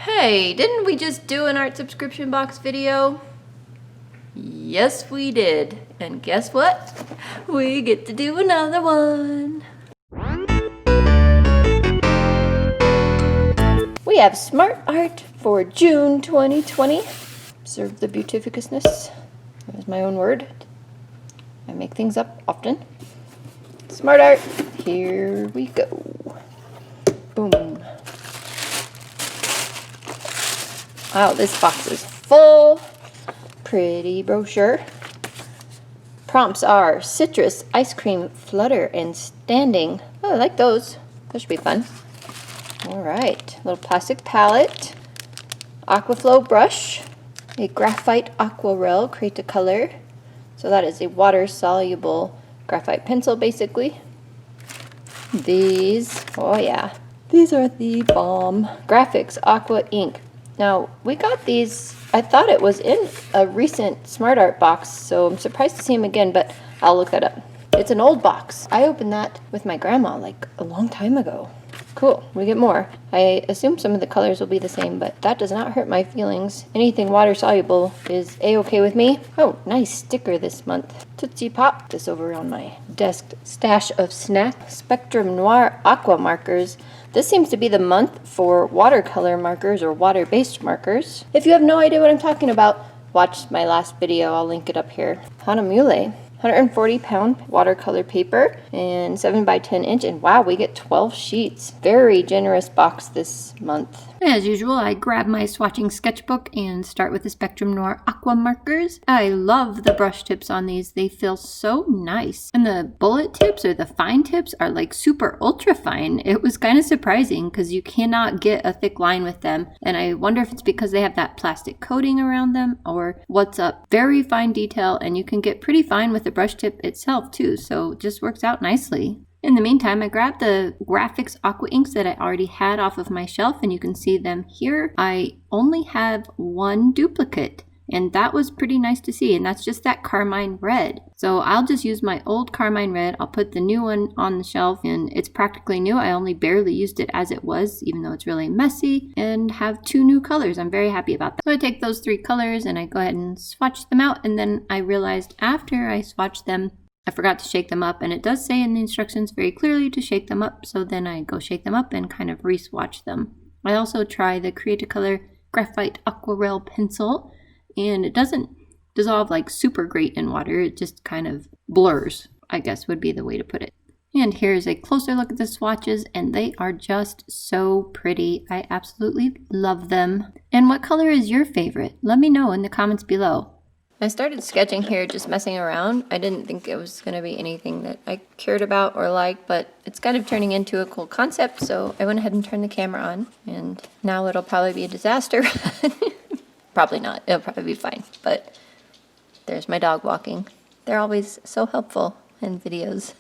Hey, didn't we just do an art subscription box video? Yes, we did. And guess what? We get to do another one. We have smart art for June 2020. Observe the beautificousness. That is my own word. I make things up often. Smart art. Here we go. Boom. Wow, this box is full. Pretty brochure. Prompts are citrus, ice cream, flutter, and standing. Oh, I like those. Those should be fun. All right, little plastic palette. Aquaflow brush. A graphite aquarelle, create a color. So that is a water-soluble graphite pencil, basically. These, oh yeah, these are the bomb. Graphix Aqua ink. Now, we got these, I thought it was in a recent Smart Art box, so I'm surprised to see them again, but I'll look that up. It's an old box. I opened that with my grandma like a long time ago. Cool, we get more. I assume some of the colors will be the same, but that does not hurt my feelings. Anything water soluble is a-okay with me. Oh, nice sticker this month. Tootsie Pop. This over on my desk stash of snack. Spectrum Noir Aqua markers. This seems to be the month for watercolor markers or water-based markers. If you have no idea what I'm talking about, watch my last video. I'll link it up here. Hanamule. 140-pound watercolor paper and 7 by 10 inch, and wow, we get 12 sheets. Very generous box this month. As usual, I grab my swatching sketchbook and start with the Spectrum Noir Aqua markers. I love the brush tips on these. They feel so nice. And the bullet tips or the fine tips are like super ultra fine. It was kind of surprising because you cannot get a thick line with them. And I wonder if it's because they have that plastic coating around them or what's up. Very fine detail, and you can get pretty fine with the brush tip itself too. So it just works out nicely. In the meantime, I grabbed the Graphix Aqua inks that I already had off of my shelf, and you can see them here. I only have one duplicate, and that was pretty nice to see, and that's just that carmine red. So I'll just use my old carmine red. I'll put the new one on the shelf, and it's practically new. I only barely used it as it was, even though it's really messy, and have 2 new colors. I'm very happy about that. So I take those 3 colors, and I go ahead and swatch them out, and then I realized after I swatched them, I forgot to shake them up, and it does say in the instructions very clearly to shake them up, so then I go shake them up and kind of re-swatch them. I also try the Create a Color Graphite Aquarelle pencil, and it doesn't dissolve like super great in water, it just kind of blurs, I guess would be the way to put it. And here's a closer look at the swatches, and they are just so pretty. I absolutely love them. And what color is your favorite? Let me know in the comments below. I started sketching here just messing around. I didn't think it was going to be anything that I cared about or liked, but it's kind of turning into a cool concept, so I went ahead and turned the camera on, and now it'll probably be a disaster. Probably not. It'll probably be fine, but there's my dog walking. They're always so helpful in videos.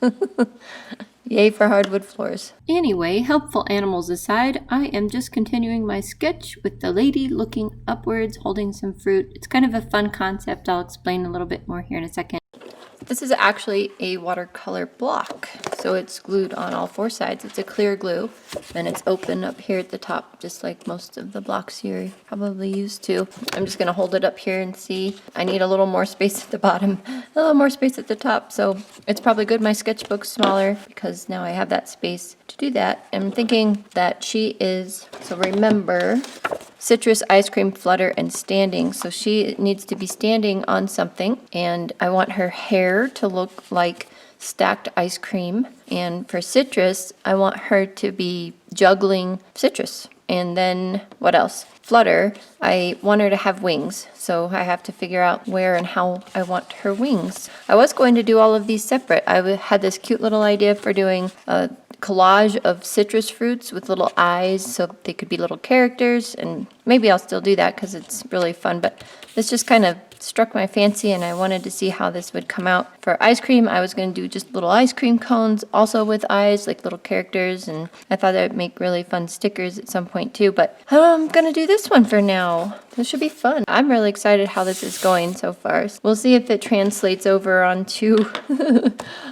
Yay for hardwood floors. Anyway, helpful animals aside, I am just continuing my sketch with the lady looking upwards, holding some fruit. It's kind of a fun concept. I'll explain a little bit more here in a second. This is actually a watercolor block, so it's glued on all 4 sides. It's a clear glue, and it's open up here at the top, just like most of the blocks you're probably used to. I'm just going to hold it up here and see. I need a little more space at the bottom, a little more space at the top, so it's probably good my sketchbook's smaller because now I have that space to do that. I'm thinking that she is, so remember, citrus, ice cream, flutter, and standing. So she needs to be standing on something, and I want her hair to look like stacked ice cream. And for citrus, I want her to be juggling citrus. And then what else? Flutter, I want her to have wings. So I have to figure out where and how I want her wings. I was going to do all of these separate. I had this cute little idea for doing a collage of citrus fruits with little eyes so they could be little characters, and maybe I'll still do that because it's really fun, but this just kind of struck my fancy and I wanted to see how this would come out. For ice cream, I was going to do just little ice cream cones also with eyes, like little characters, and I thought that would make really fun stickers at some point too, but I'm going to do this one for now. This should be fun. I'm really excited how this is going so far. We'll see if it translates over onto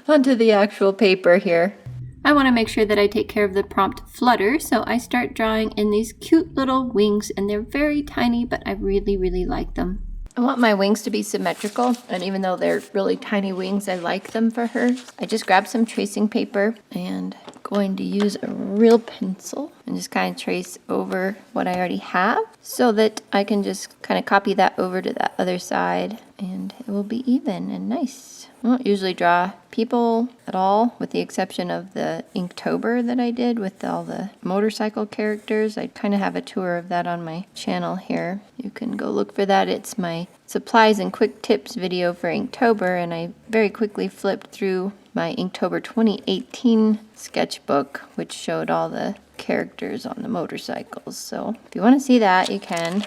onto the actual paper here. I want to make sure that I take care of the prompt flutter, so I start drawing in these cute little wings, and they're very tiny, but I really, really like them. I want my wings to be symmetrical, and even though they're really tiny wings, I like them for her. I just grabbed some tracing paper and going to use a real pencil and just kind of trace over what I already have so that I can just kind of copy that over to that other side and it will be even and nice. I don't usually draw people at all, with the exception of the Inktober that I did with all the motorcycle characters. I kind of have a tour of that on my channel here. You can go look for that. It's my supplies and quick tips video for Inktober, and I very quickly flipped through my Inktober 2018 sketchbook, which showed all the characters on the motorcycles. So if you want to see that, you can.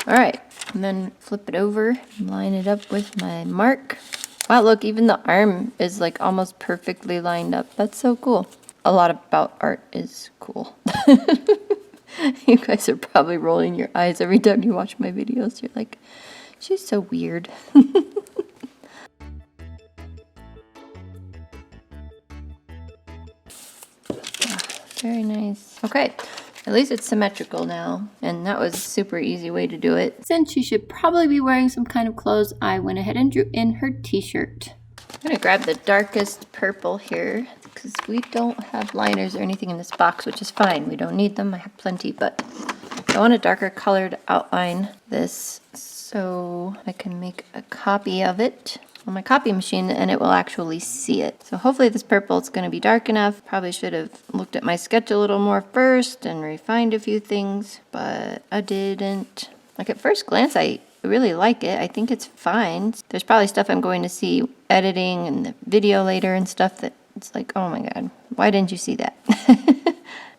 All right, and then flip it over, line it up with my mark. Wow, look, even the arm is like almost perfectly lined up. That's so cool. A lot about art is cool. You guys are probably rolling your eyes every time you watch my videos. You're like, she's so weird. Very nice. Okay, at least it's symmetrical now, and that was a super easy way to do it. Since she should probably be wearing some kind of clothes, I went ahead and drew in her t-shirt. I'm gonna grab the darkest purple here because we don't have liners or anything in this box, which is fine. We don't need them. I have plenty, but I want a darker color to outline this so I can make a copy of it on my copy machine and it will actually see it. So hopefully this purple is going to be dark enough. Probably should have looked at my sketch a little more first and refined a few things, but I didn't. Like at first glance, I really like it. I think it's fine. There's probably stuff I'm going to see editing and the video later and stuff that it's like, oh my God, why didn't you see that?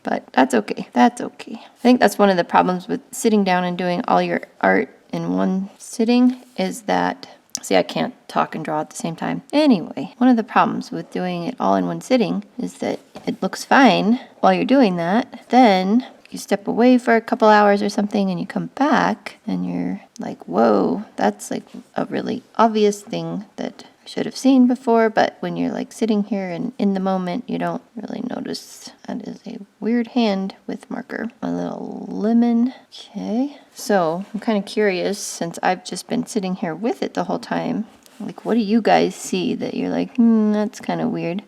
But that's okay. That's okay. I think that's one of the problems with sitting down and doing all your art in one sitting is that, see, I can't talk and draw at the same time. Anyway, one of the problems with doing it all in one sitting is that it looks fine while you're doing that. Then you step away for a couple hours or something and you come back and you're like, whoa, that's like a really obvious thing that I should have seen before. But when you're like sitting here and in the moment, you don't really notice. That is a weird hand with marker. A little lemon. Okay. So I'm kind of curious, since I've just been sitting here with it the whole time, like what do you guys see that you're like, that's kind of weird?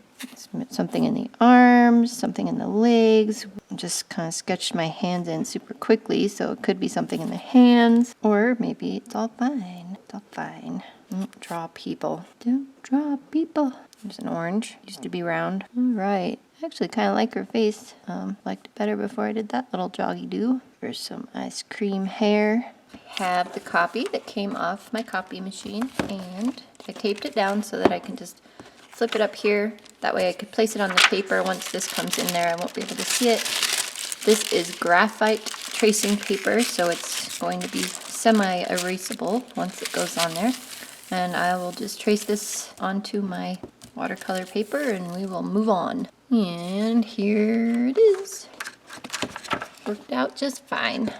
Something in the arms, something in the legs. Just kind of sketched my hands in super quickly, so it could be something in the hands, or maybe it's all fine. It's all fine. Don't draw people. Don't draw people. There's an orange. Used to be round. All right. I actually kind of like her face. Liked it better before I did that little joggy do. There's some ice cream hair. I have the copy that came off my copy machine, and I taped it down so that I can just flip it up here. That way I could place it on the paper. Once this comes in there, I won't be able to see it. This is graphite tracing paper, so it's going to be semi-erasable once it goes on there. And I will just trace this onto my watercolor paper and we will move on. And here it is. Worked out just fine.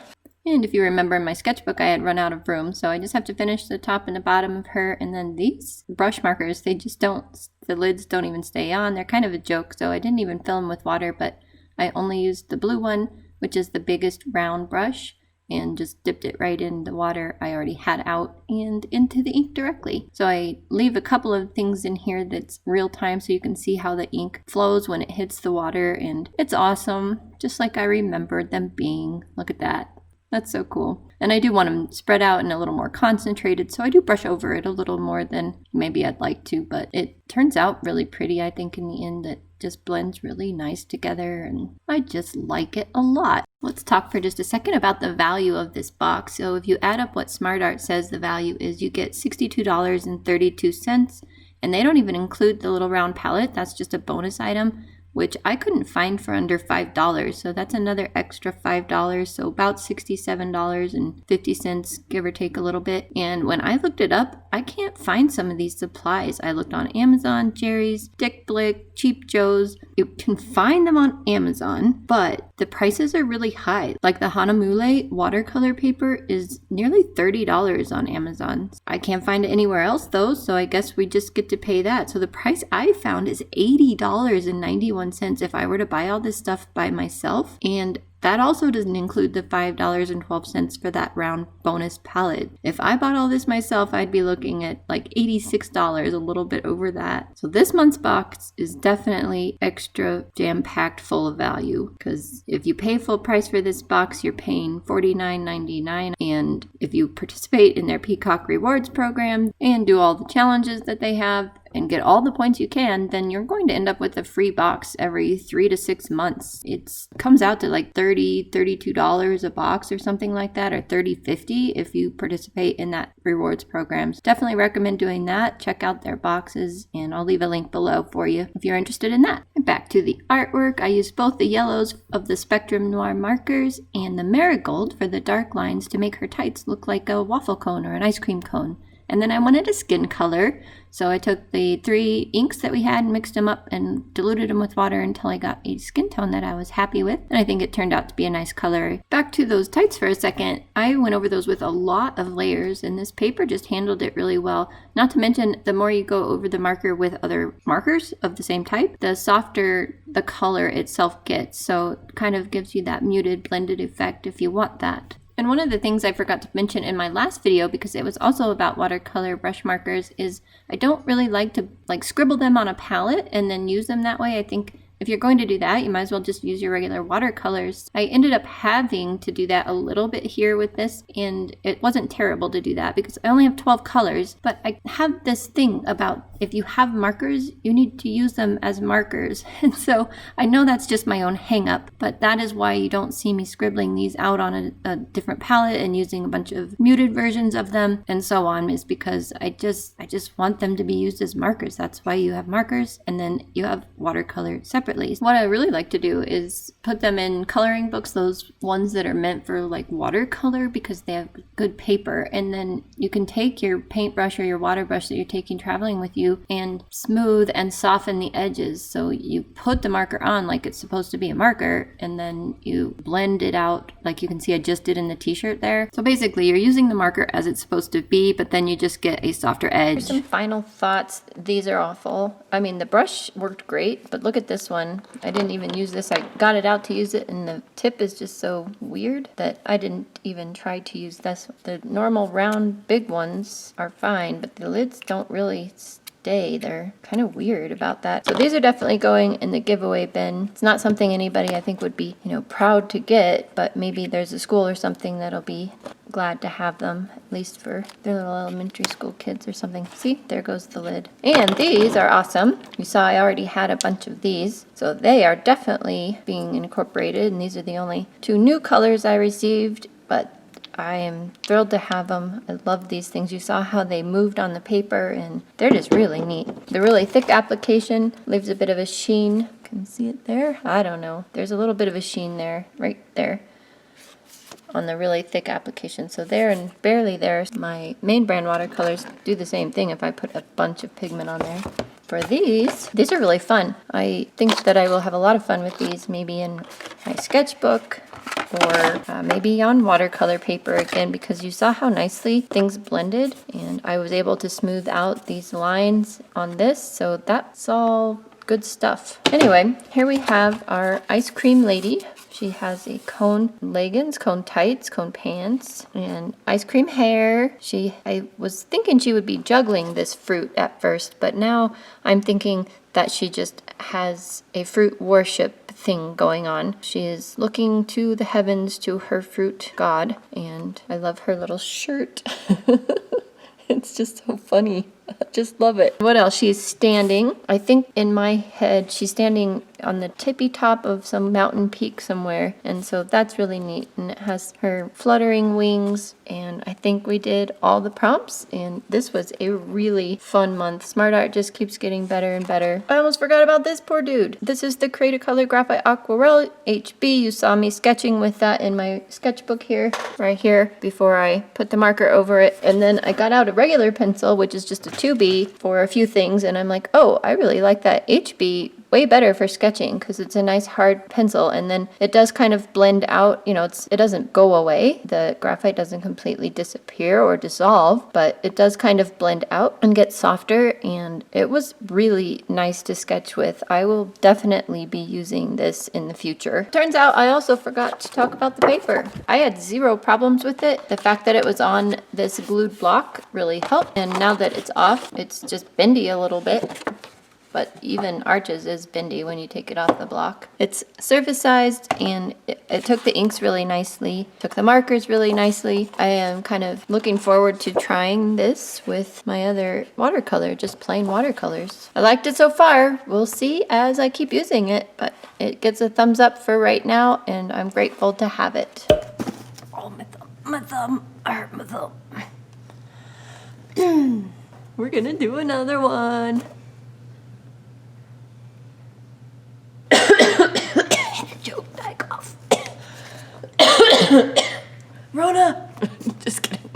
And if you remember in my sketchbook, I had run out of room, so I just have to finish the top and the bottom of her. And then these brush markers, they just don't, the lids don't even stay on. They're kind of a joke, so I didn't even fill them with water, but I only used the blue one, which is the biggest round brush, and just dipped it right in the water I already had out and into the ink directly. So I leave a couple of things in here that's real time so you can see how the ink flows when it hits the water, and it's awesome, just like I remembered them being. Look at that. That's so cool. And I do want them spread out and a little more concentrated, so I do brush over it a little more than maybe I'd like to, but it turns out really pretty, I think, in the end. It just blends really nice together, and I just like it a lot. Let's talk for just a second about the value of this box. So if you add up what SmartArt says the value is, you get $62.32, and they don't even include the little round palette. That's just a bonus item, which I couldn't find for under $5. So that's another extra $5. So about $67.50, give or take a little bit. And when I looked it up, I can't find some of these supplies. I looked on Amazon, Jerry's, Dick Blick, Cheap Joe's. You can find them on Amazon, but the prices are really high. Like the Hanamule watercolor paper is nearly $30 on Amazon. I can't find it anywhere else though, so I guess we just get to pay that. So the price I found is $80.91 if I were to buy all this stuff by myself, and that also doesn't include the $5.12 for that round bonus palette. If I bought all this myself, I'd be looking at like $86, a little bit over that. So this month's box is definitely extra jam-packed full of value, because if you pay full price for this box, you're paying $49.99. And if you participate in their Peacock Rewards program and do all the challenges that they have, and get all the points you can, then you're going to end up with a free box every 3 to 6 months. It comes out to like $32 a box or something like that, or $50 if you participate in that rewards program. So definitely recommend doing that. Check out their boxes, and I'll leave a link below for you if you're interested in that. And back to the artwork, I used both the yellows of the Spectrum Noir markers and the marigold for the dark lines to make her tights look like a waffle cone or an ice cream cone. And then I wanted a skin color, so I took the 3 inks that we had and mixed them up and diluted them with water until I got a skin tone that I was happy with. And I think it turned out to be a nice color. Back to those tights for a second. I went over those with a lot of layers, and this paper just handled it really well. Not to mention, the more you go over the marker with other markers of the same type, the softer the color itself gets. So it kind of gives you that muted blended effect if you want that. And one of the things I forgot to mention in my last video, because it was also about watercolor brush markers, is I don't really like to scribble them on a palette and then use them that way. I think if you're going to do that, you might as well just use your regular watercolors. I ended up having to do that a little bit here with this, and it wasn't terrible to do that because I only have 12 colors, but I have this thing about if you have markers, you need to use them as markers. And so I know that's just my own hang up, but that is why you don't see me scribbling these out on a different palette and using a bunch of muted versions of them and so on, is because I just want them to be used as markers. That's why you have markers, and then you have watercolor separately. What I really like to do is put them in coloring books, those ones that are meant for like watercolor, because they have good paper, and then you can take your paintbrush or your water brush that you're taking traveling with you and smooth and soften the edges. So you put the marker on like it's supposed to be a marker, and then you blend it out like you can see I just did in the t-shirt there. So basically you're using the marker as it's supposed to be, but then you just get a softer edge. Here's some final thoughts. These are awful. I mean, the brush worked great, but look at this one. I didn't even use this. I got it out to use it, and the tip is just so weird that I didn't even try to use this. The normal round big ones are fine, but the lids don't really stay. They're kind of weird about that. So these are definitely going in the giveaway bin. It's not something anybody I think would be, proud to get, but maybe there's a school or something that'll be glad to have them, at least for their little elementary school kids or something. See, there goes the lid. And these are awesome. You saw I already had a bunch of these, so they are definitely being incorporated, and these are the only 2 new colors I received, but I am thrilled to have them. I love these things. You saw how they moved on the paper, and they're just really neat. The really thick application leaves a bit of a sheen. Can you see it there? I don't know. There's a little bit of a sheen there, right there, on the really thick application. So there and barely there. My main brand watercolors do the same thing if I put a bunch of pigment on there. For these are really fun. I think that I will have a lot of fun with these, maybe in my sketchbook, or maybe on watercolor paper again, because you saw how nicely things blended, and I was able to smooth out these lines on this, so that's all good stuff. Anyway, here we have our ice cream lady. She has a cone leggings, cone tights, cone pants, and ice cream hair. I was thinking she would be juggling this fruit at first, but now I'm thinking that she just has a fruit worship thing going on. She is looking to the heavens, to her fruit god, and I love her little shirt. It's just so funny. I just love it. What else? She's standing. I think in my head she's standing on the tippy top of some mountain peak somewhere. And so that's really neat. And it has her fluttering wings. And I think we did all the prompts, and this was a really fun month. Smart art just keeps getting better and better. I almost forgot about this poor dude. This is the Create a Color Graphite Aquarelle HB. You saw me sketching with that in my sketchbook here, right here, before I put the marker over it. And then I got out a regular pencil, which is just a 2B for a few things, and I'm like, oh, I really like that HB way better for sketching because it's a nice hard pencil, and then it does kind of blend out. You know, it doesn't go away. The graphite doesn't completely disappear or dissolve, but it does kind of blend out and get softer, and it was really nice to sketch with. I will definitely be using this in the future. Turns out I also forgot to talk about the paper. I had zero problems with it. The fact that it was on this glued block really helped, and now that it's off, it's just bendy a little bit. But even Arches is bendy when you take it off the block. It's surface sized, and it took the inks really nicely, took the markers really nicely. I am kind of looking forward to trying this with my other watercolor, just plain watercolors. I liked it so far. We'll see as I keep using it, but it gets a thumbs up for right now, and I'm grateful to have it. Oh, my thumb, I hurt my thumb. We're gonna do another one. Rona! Just kidding.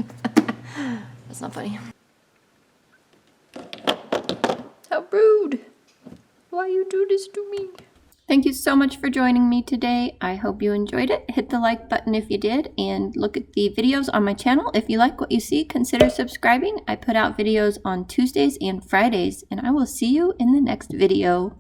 That's not funny. How rude. Why you do this to me? Thank you so much for joining me today. I hope you enjoyed it. Hit the like button if you did, and look at the videos on my channel. If you like what you see, consider subscribing. I put out videos on Tuesdays and Fridays, and I will see you in the next video.